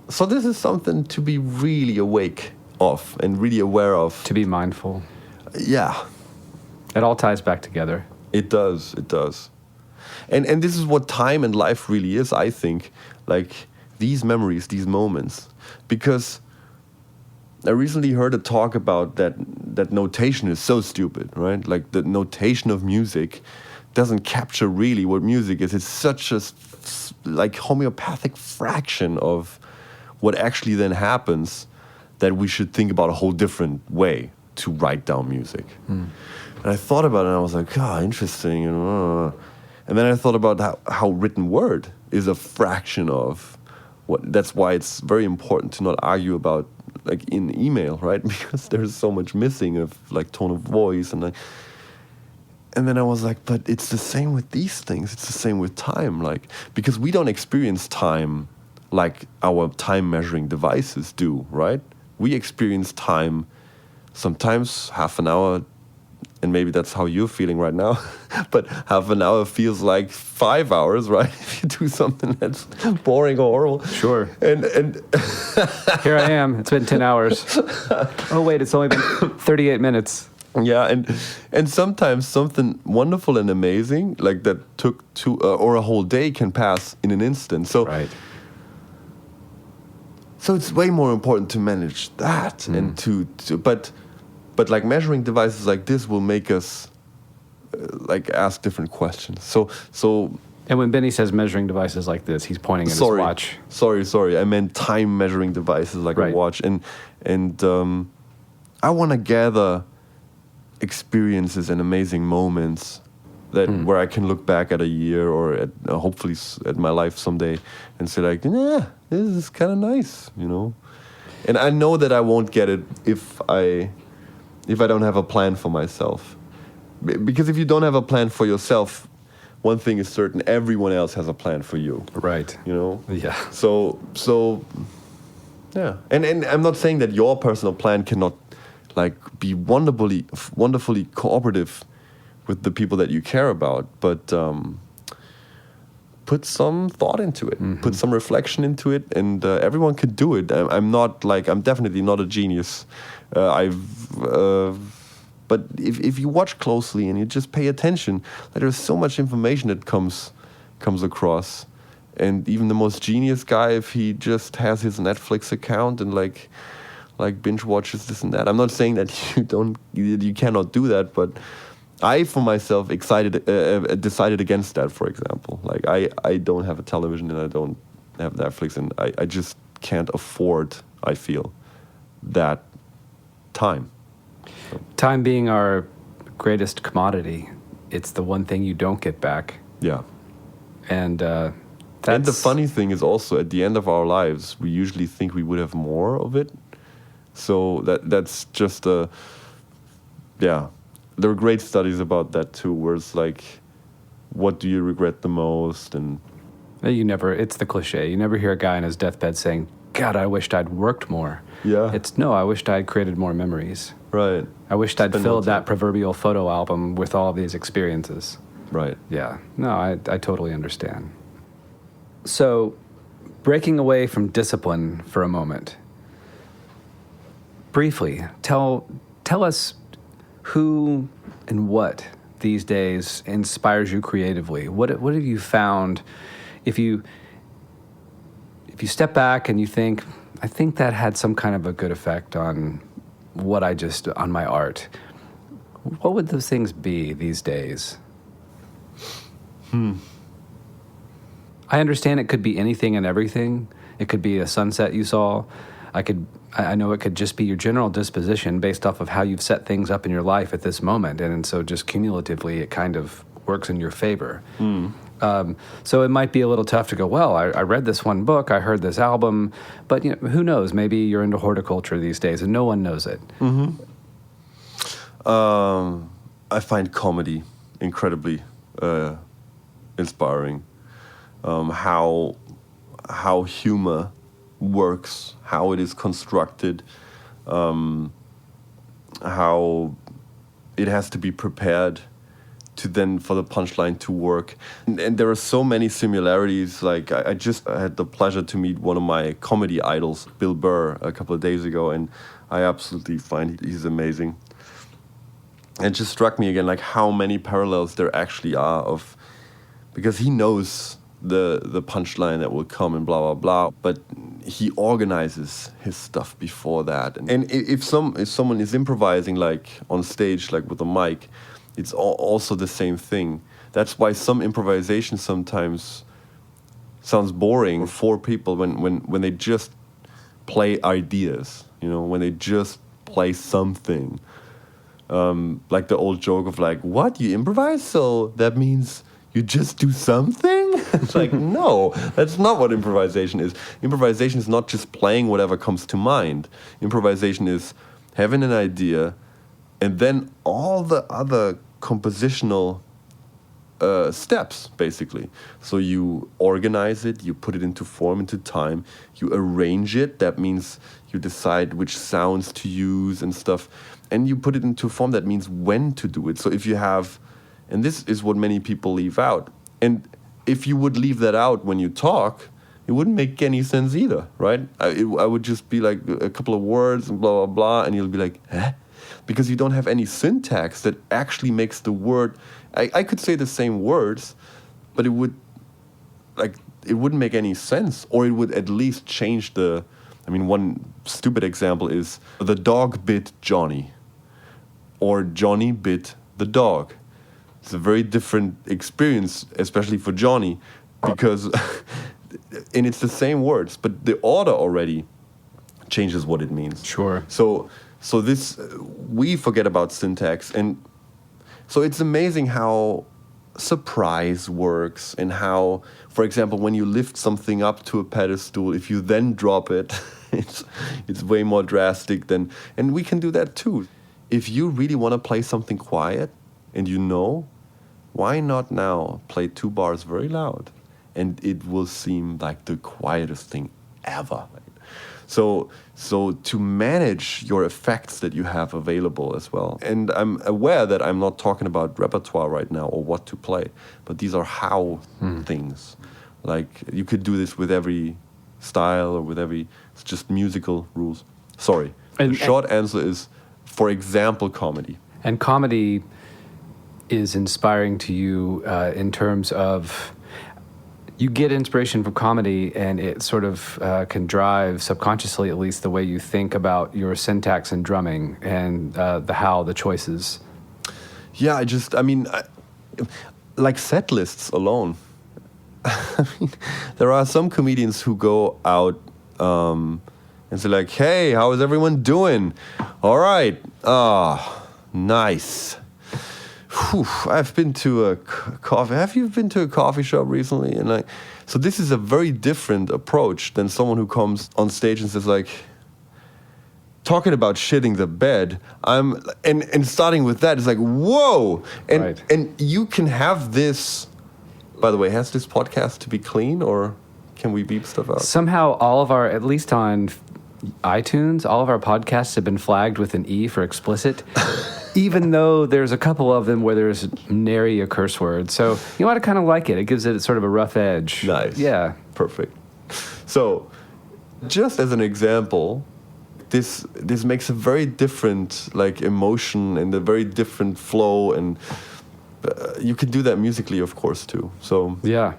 so this is something to be really awake of and really aware of. To be mindful. Yeah. It all ties back together. It does. And this is what time and life really is, I think. Like these memories, these moments. Because I recently heard a talk about that notation is so stupid, right? Like the notation of music doesn't capture really what music is. It's such a like homeopathic fraction of what actually then happens that we should think about a whole different way to write down music. And I thought about it and I was like, interesting. And then I thought about how written word is a fraction of what. That's why it's very important to not argue about like in email, right? Because there's so much missing of like tone of voice and then I was like, but it's the same with these things. It's the same with time, like because we don't experience time like our time measuring devices do, right? We experience time sometimes half an hour, and maybe that's how you're feeling right now, but half an hour feels like 5 hours, right? If you do something that's boring or horrible. Sure. And here I am. It's been 10 hours. Oh, wait, it's only been 38 minutes. Yeah, and sometimes something wonderful and amazing, like that took 2 or a whole day can pass in an instant. So, right. So it's way more important to manage that and but like measuring devices like this will make us like ask different questions. So. And when Benny says measuring devices like this, he's pointing at his watch. Sorry. I meant time measuring devices like a watch. And I want to gather experiences and amazing moments that where I can look back at a year or at hopefully at my life someday and say like, this is kind of nice, you know. And I know that I won't get it if I don't have a plan for myself. Because if you don't have a plan for yourself, one thing is certain, everyone else has a plan for you. Right. You know? Yeah. So yeah. And I'm not saying that your personal plan cannot like be wonderfully cooperative with the people that you care about, but put some thought into it, put some reflection into it, and everyone can do it. I'm definitely not a genius. But if you watch closely and you just pay attention, there's so much information that comes across. And even the most genius guy, if he just has his Netflix account and like binge watches this and that, I'm not saying that you cannot do that, but I, for myself, decided against that. For example, like I don't have a television and I don't have Netflix, and I just can't afford, I feel, that time. So. Time being our greatest commodity, it's the one thing you don't get back. Yeah. And and the funny thing is also, at the end of our lives, we usually think we would have more of it. So that's just there are great studies about that too, where it's like, what do you regret the most? And it's the cliche. You never hear a guy on his deathbed saying, God, I wished I'd worked more. Yeah. I wished I'd created more memories. Right. I wished I'd filled that proverbial photo album with all of these experiences. Right. Yeah. No, I totally understand. So, breaking away from discipline for a moment, briefly, tell us who and what these days inspires you creatively. What have you found? If you step back and you think, I think that had some kind of a good effect on on my art, what would those things be these days? I understand it could be anything and everything. It could be a sunset you saw. I know it could just be your general disposition based off of how you've set things up in your life at this moment, and so just cumulatively it kind of works in your favor. So it might be a little tough to go, well, I read this one book, I heard this album, but who knows? Maybe you're into horticulture these days and no one knows it. I find comedy incredibly inspiring. How humor works, how it is constructed, how it has to be prepared for the punchline to work. And there are so many similarities. Like I just had the pleasure to meet one of my comedy idols, Bill Burr, a couple of days ago, and I absolutely find he's amazing. And it just struck me again, like how many parallels there actually are because he knows the punchline that will come and blah blah blah, but he organizes his stuff before that. And if someone is improvising like on stage, like with a mic, it's also the same thing. That's why some improvisation sometimes sounds boring for people when they just play ideas, when they just play something. Like the old joke of like, what, you improvise? So that means you just do something? It's like, no, that's not what improvisation is. Improvisation is not just playing whatever comes to mind. Improvisation is having an idea and then all the other compositional steps, basically. So you organize it, you put it into form, into time, you arrange it. That means you decide which sounds to use and stuff. And you put it into form. That means when to do it. So if you have, and this is what many people leave out. And if you would leave that out when you talk, it wouldn't make any sense either, right? I would just be like a couple of words and blah, blah, blah. And you'll be like, eh? Because you don't have any syntax that actually makes the word. I could say the same words, but it wouldn't make any sense, or it would at least change the. I mean, one stupid example is the dog bit Johnny, or Johnny bit the dog. It's a very different experience, especially for Johnny, because and it's the same words, but the order already changes what it means. Sure. So this we forget about syntax, and so it's amazing how surprise works, and how, for example, when you lift something up to a pedestal, if you then drop it, it's way more drastic than, and we can do that too. If you really want to play something quiet, and why not now play 2 bars very loud, and it will seem like the quietest thing ever. So to manage your effects that you have available as well. And I'm aware that I'm not talking about repertoire right now or what to play, but these are how things. Like you could do this with every style or with it's just musical rules. Sorry. The short answer is, for example, comedy. And comedy is inspiring to you in terms of you get inspiration from comedy, and it sort of can drive, subconsciously at least, the way you think about your syntax and drumming and the choices. Yeah, like set lists alone. I mean, there are some comedians who go out and say like, hey, how is everyone doing? All right. Nice. Whew, I've been to a coffee. Have you been to a coffee shop recently? And so this is a very different approach than someone who comes on stage and says like, talking about shitting the bed. And starting with that is like, whoa. And right. And you can have this. By the way, has this podcast to be clean, or can we beep stuff out? Somehow, all of our, at least on iTunes, all of our podcasts have been flagged with an E for explicit, even though there's a couple of them where there's nary a curse word. So you ought to kind of like it. It gives it sort of a rough edge. Nice. Yeah. Perfect. So, just as an example, this makes a very different emotion and a very different flow, and you can do that musically, of course, too. So yeah,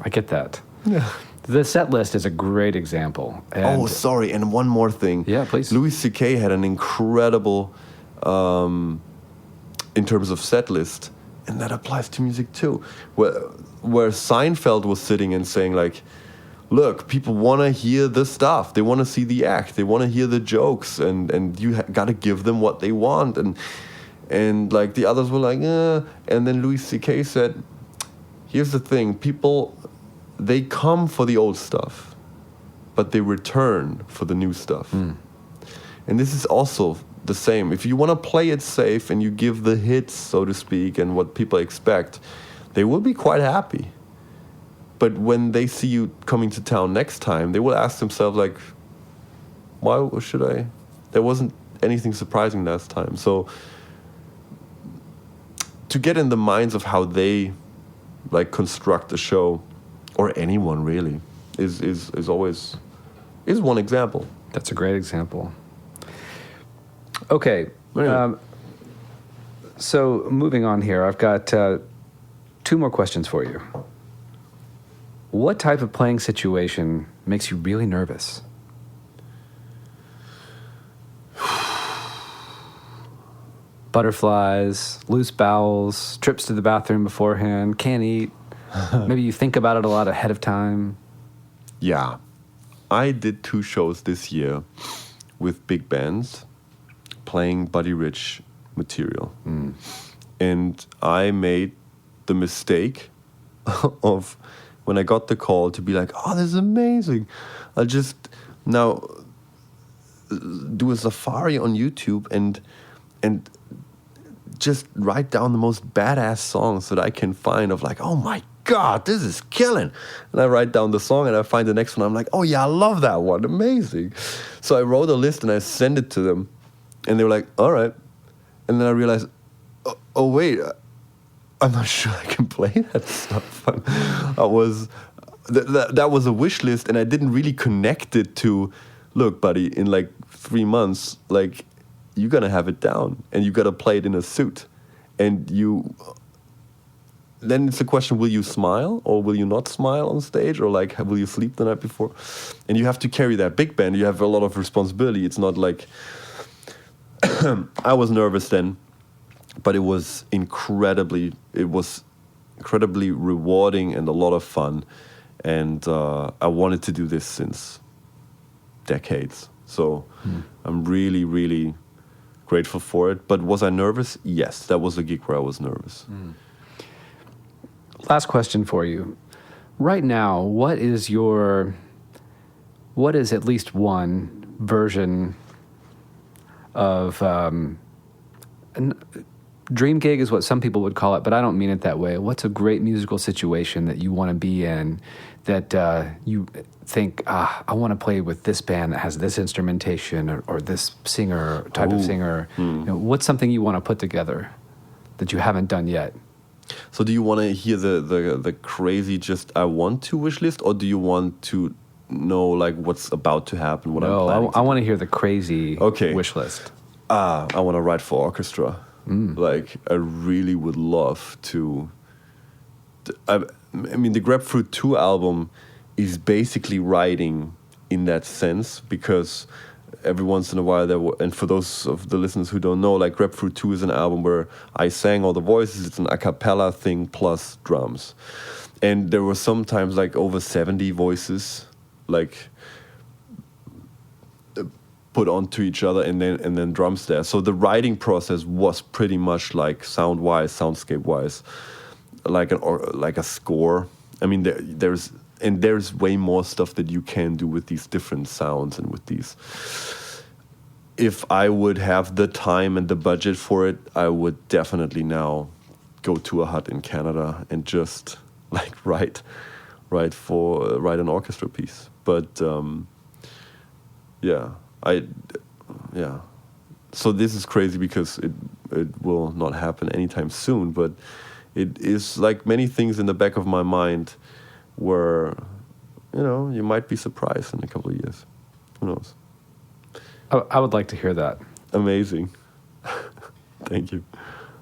I get that. Yeah. The set list is a great example. And sorry, and one more thing. Yeah, please. Louis C.K. had an incredible, in terms of set list, and that applies to music too, where Seinfeld was sitting and saying like, look, people want to hear the stuff. They want to see the act. They want to hear the jokes, and you got to give them what they want. And like the others were like, and then Louis C.K. said, here's the thing, people, they come for the old stuff, but they return for the new stuff. And this is also the same. If you want to play it safe and you give the hits, so to speak, and what people expect, they will be quite happy. But when they see you coming to town next time, they will ask themselves like, why should I? There wasn't anything surprising last time. So to get in the minds of how they construct a show, or anyone really, is always one example. That's a great example. Okay, so moving on here, I've got 2 more questions for you. What type of playing situation makes you really nervous? Butterflies, loose bowels, trips to the bathroom beforehand, can't eat. Maybe you think about it a lot ahead of time. Yeah. I did 2 shows this year with big bands playing Buddy Rich material. And I made the mistake of, when I got the call, to be like, oh, this is amazing. I'll just now do a safari on YouTube and just write down the most badass songs that I can find of like, oh my God, this is killing. And I write down the song and I find the next one. I'm like, oh yeah, I love that one. Amazing. So I wrote a list and I sent it to them. And they were like, all right. And then I realized, oh wait, I'm not sure I can play that stuff. That was a wish list, and I didn't really connect it to, look, buddy, in like 3 months, like, you're gonna have it down, and you gotta play it in a suit. And then it's a question, will you smile, or will you not smile on stage, or like, will you sleep the night before? And you have to carry that big band, you have a lot of responsibility. It's not like, I was nervous then, but it was incredibly rewarding and a lot of fun. And I wanted to do this since decades. So I'm really, really grateful for it. But was I nervous? Yes, that was a gig where I was nervous. Last question for you. Right now, what is at least one version of dream gig is what some people would call it, but I don't mean it that way. What's a great musical situation that you want to be in, that you think, I want to play with this band that has this instrumentation or this singer, type of singer? You know, what's something you want to put together that you haven't done yet? So do you want to hear the crazy just I want to wish list, or do you want to know like what's about to happen, what I'm planning? I want to hear the crazy wish list. I want to write for orchestra. Like, I really would love to. I mean, the Grapefruit 2 album is basically writing in that sense, because every once in a while and for those of the listeners who don't know, like, Grapefruit 2 is an album where I sang all the voices. It's an a cappella thing plus drums. And there were sometimes like over 70 voices, like, put onto each other, and then drums there. So the writing process was pretty much like soundscape-wise, like a score. I mean, there's way more stuff that you can do with these different sounds and with these. If I would have the time and the budget for it, I would definitely now go to a hut in Canada and just like write an orchestra piece. But yeah. So this is crazy because it will not happen anytime soon, but it is like many things in the back of my mind where, you might be surprised in a couple of years. Who knows? I would like to hear that. Amazing. Thank you.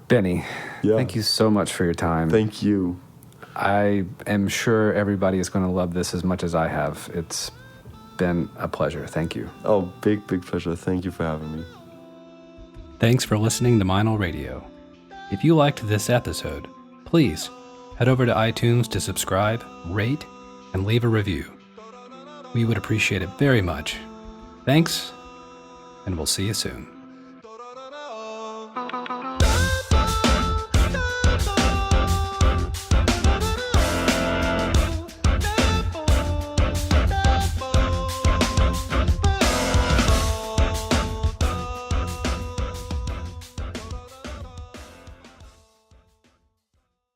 Benny, thank you so much for your time. Thank you. I am sure everybody is going to love this as much as I have. It's been a pleasure. Thank you. Oh, big pleasure. Thank you for having me. Thanks for listening to Meinl Radio. If you liked this episode, please head over to iTunes to subscribe, rate, and leave a review. We would appreciate it very much. Thanks, and we'll see you soon.